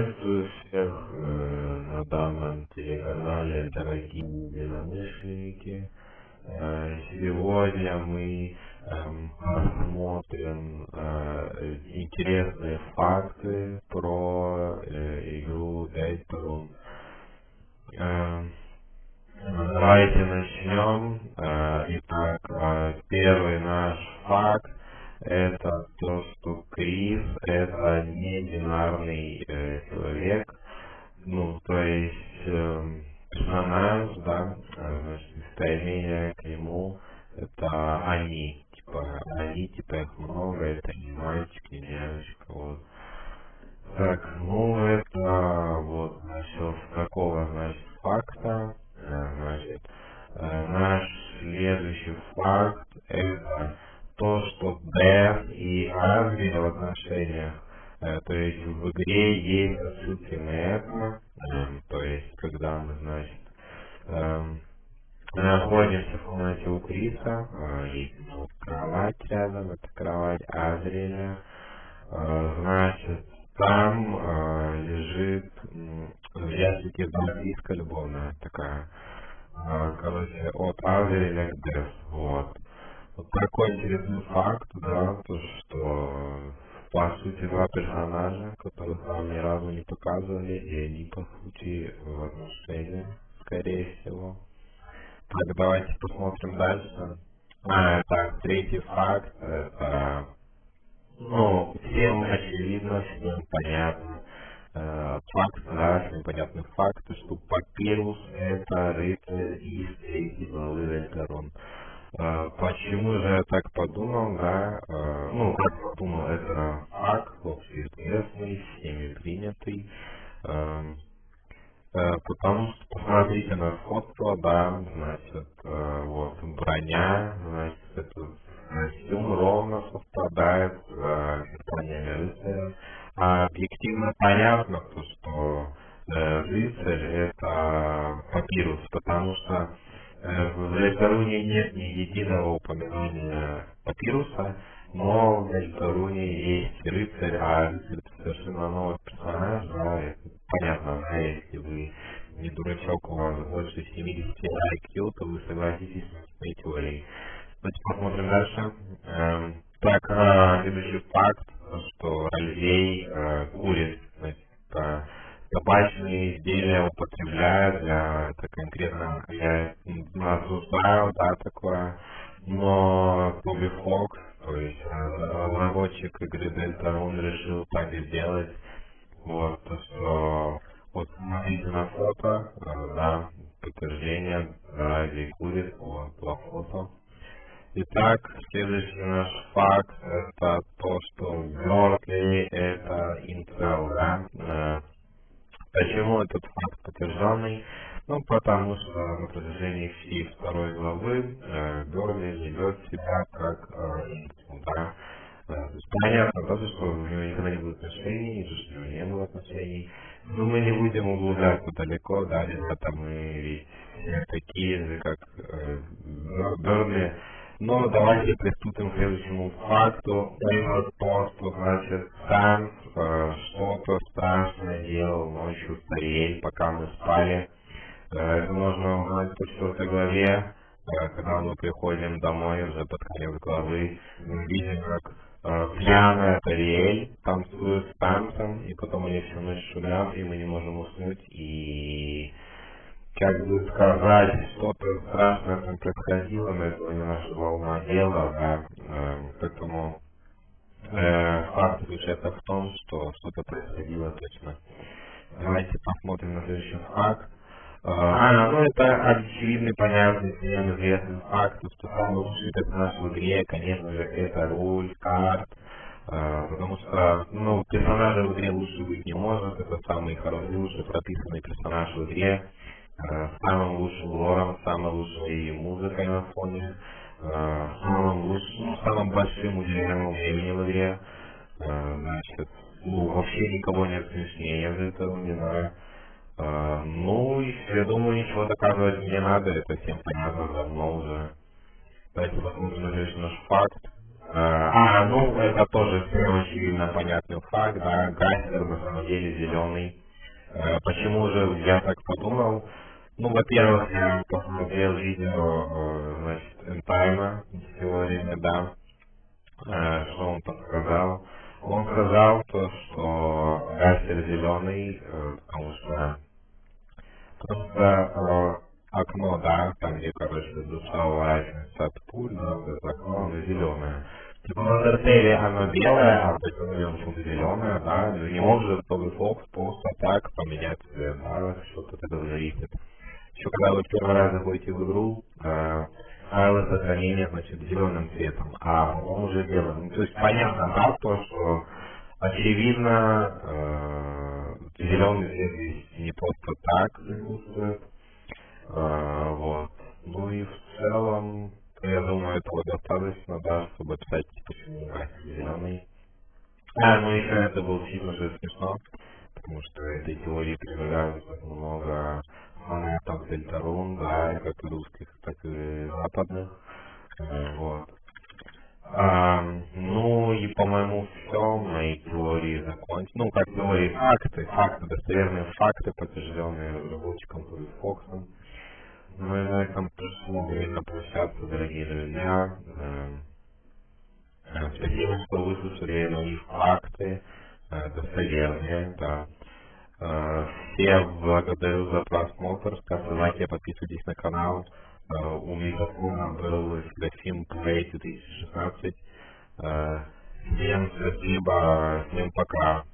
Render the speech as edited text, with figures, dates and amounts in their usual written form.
Приветствую всех на данном телеканале, дорогие единомышленники. Сегодня мы посмотрим интересные факты про игру Deltarune. Давайте начнем. Итак, первый наш факт — это то, что Крис — это не бинарный человек, ну, то есть персонаж, да, значит, местоимение к нему — это они, типа их много, это не мальчик, не девочка, вот. Так, ну это вот насчет какого, значит, факта. Значит, наш следующий факт — это то, что Бен и Азри в отношениях, то есть в игре есть отсутствие на это, то есть когда мы, значит, находимся в комнате у Криса, есть вот кровать рядом, это кровать Азриэля, значит, там лежит в ящике записка любовная такая, короче, от Азриэля к Дес, вот. Вот такой интересный факт, да, то, что по сути два персонажа, которых нам ни разу не показывали, и они по сути в отношениях, скорее всего. Так, давайте посмотрим дальше. Так, третий факт, это, ну, всем очевидно, всем понятно. Факт, да, всем понятный факт, что Папирус — это рыцарь из третьей главы Deltarune. Почему же я так подумал, да, ну, как подумал, это факт, общеизвестный, всеми принятый, потому что посмотрите на сходство, да, значит, вот, броня, значит, это костюм ровно совпадает с описанием рыцаря. Объективно понятно, то, что рыцарь — это Папирус, потому что в Deltarune нет ни единого упоминания Папируса, но в Deltarune есть рыцарь, а рыцарь — совершенно новый персонаж, да, это понятно, да, если вы не дурачок, у вас больше 70 IQ, то вы согласитесь с моей теорией. Давайте посмотрим дальше. Так, следующий факт, что Ральвей курит, значит, табачные изделия употребляют, это конкретно я осуждаю, да, такое, но Тоби Фокс, то есть разработчик игры Deltarune, решил так и сделать, вот, то, что, вот, смотрите на фото, да, подтверждение, Ральвей курит, вот, два фото. Итак, следующий наш факт — это то, что Беркли — это инцел, да. Почему этот факт подтвержденный? Ну, потому что на протяжении всей второй главы Беркли ведет себя как инцел, да. Понятно, да, что у него никогда не было отношений, и что у него не было отношений. Но мы не будем углубляться далеко, да, ребята, мы ведь все такие же, как Беркли. Но давайте приступим к следующему факту. Это то, что, значит, Санс что-то страшное делал ночью в Тариэль, пока мы спали. Это можно узнать по 4 главе, когда мы приходим домой уже под конец главы. Мы видим, как пьяная Тариэль танцует с Сансом, и потом они всю ночь шумят, и мы не можем уснуть, и как бы сказать, что-то страшное там происходило, но это не наша волна дела, да, поэтому факт заключается в том, что что-то происходило точно. Давайте посмотрим на следующий факт. Ну это очевидный, понятный, всем известный факт, что самый лучший персонаж в игре, конечно же, это Руль, Карт, потому что, ну, персонажа в игре лучше быть не может, это самый хороший, лучший прописанный персонаж в игре, самым лучшим лором, самой лучшей музыкой на фоне, самым лучшим, ну, самым большим уделенным времени в игре, значит, ну, вообще никого нет смешнее в этом, не знаю. Ну, я думаю, ничего доказывать не надо, это всем понятно давно уже. Давайте посмотрим на следующий наш факт. Ну, это тоже очевидно понятный факт, да, Гастер на самом деле зеленый. Почему же я так подумал? Ну, во-первых, я посмотрел видео, значит, Энтайма сегодня, да, что он там сказал. Он сказал то, что Гастер зеленый, потому что окно, да, там где, короче, душа уворачивается от пуль, да, вот это окно, оно зеленое. Типа на Undertale оно белое, а в этом почему-то зеленое, да, ну, не может Toby Fox просто так поменять цвет, да, что-то от этого зависит. Еще когда вы первый раз заходите в игру, файлы сохранения, значит, зеленым цветом, а потом уже белым. То есть понятно, да, то, что очевидно, зеленый цвет здесь не просто так присутствует. Вот. Ну и в целом, я думаю, этого достаточно, да, чтобы описать, почему зеленый. Ну еще это было сильно же смешно, потому что этой теории предлагают много фанатов Дельтарун, да, как и русских, так и западных. Вот. Ну и по-моему все, мои теории закончены. Ну, как теории, факты, достоверные факты, подтвержденные разработчиком Фоксом. Ну и на этом пришло время прощаться, дорогие друзья. Спасибо, что выслушали мои факты, достоверные, да. Всех благодарю за просмотр, ставьте лайки, подписывайтесь на канал. У микрофона был Серафим Play 2016. Всем спасибо, всем пока.